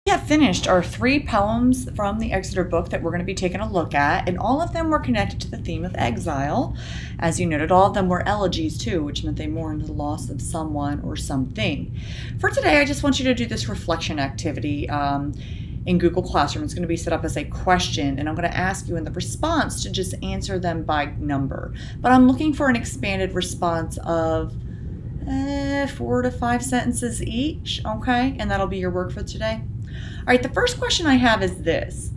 We have finished our 3 poems from the Exeter book that we're going to be taking a look at, and all of them were connected to the theme of exile. As you noted, all of them were elegies too, which meant they mourned the loss of someone or something. For today, I just want you to do this reflection activity in Google Classroom. It's going to be set up as a question, and I'm going to ask you in the response to just answer them by number. But I'm looking for an expanded response of 4 to 5 sentences each, okay? And that'll be your work for today. All right, the first question I have is this.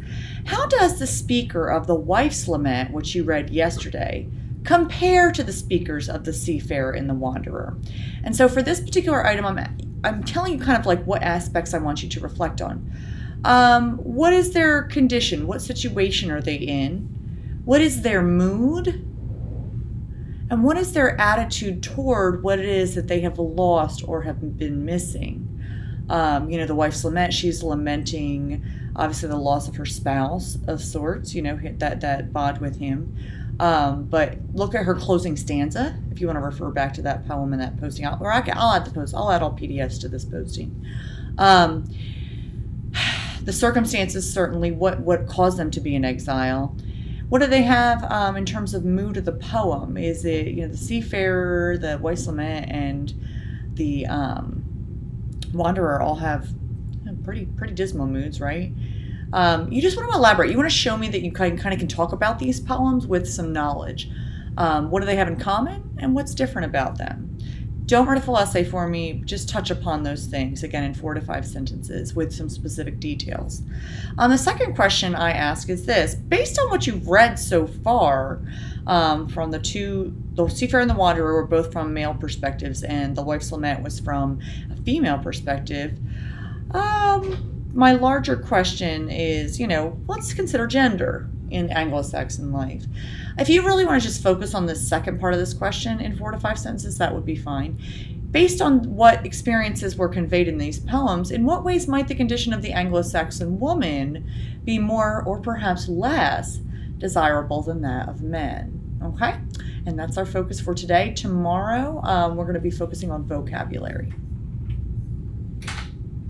How does the speaker of the Wife's Lament, which you read yesterday, compare to the speakers of the Seafarer and the Wanderer? And so for this particular item, I'm telling you kind of like what aspects I want you to reflect on. What is their condition? What situation are they in? What is their mood? And what is their attitude toward what it is that they have lost or have been missing? The Wife's Lament, she's lamenting, obviously, the loss of her spouse of sorts, that bond with him. But look at her closing stanza, if you want to refer back to that poem and that posting. I'll add the post. I'll add all PDFs to this posting. The circumstances, certainly, what caused them to be in exile. What do they have in terms of mood of the poem? Is it, the Seafarer, the Wife's Lament, and the Wanderer all have pretty dismal moods, right? You just want to elaborate. You want to show me that you kind of can talk about these poems with some knowledge. What do they have in common, and what's different about them? Don't write a full essay for me. Just touch upon those things, again, in 4 to 5 sentences with some specific details. The second question I ask is this. Based on what you've read so far from the Seafarer and the Wanderer were both from male perspectives, and the Wife's Lament was from a female perspective, my larger question is, let's consider gender in Anglo-Saxon life. If you really want to just focus on the second part of this question in 4 to 5 sentences, that would be fine. Based on what experiences were conveyed in these poems, in what ways might the condition of the Anglo-Saxon woman be more or perhaps less desirable than that of men? Okay? And that's our focus for today. Tomorrow, we're going to be focusing on vocabulary.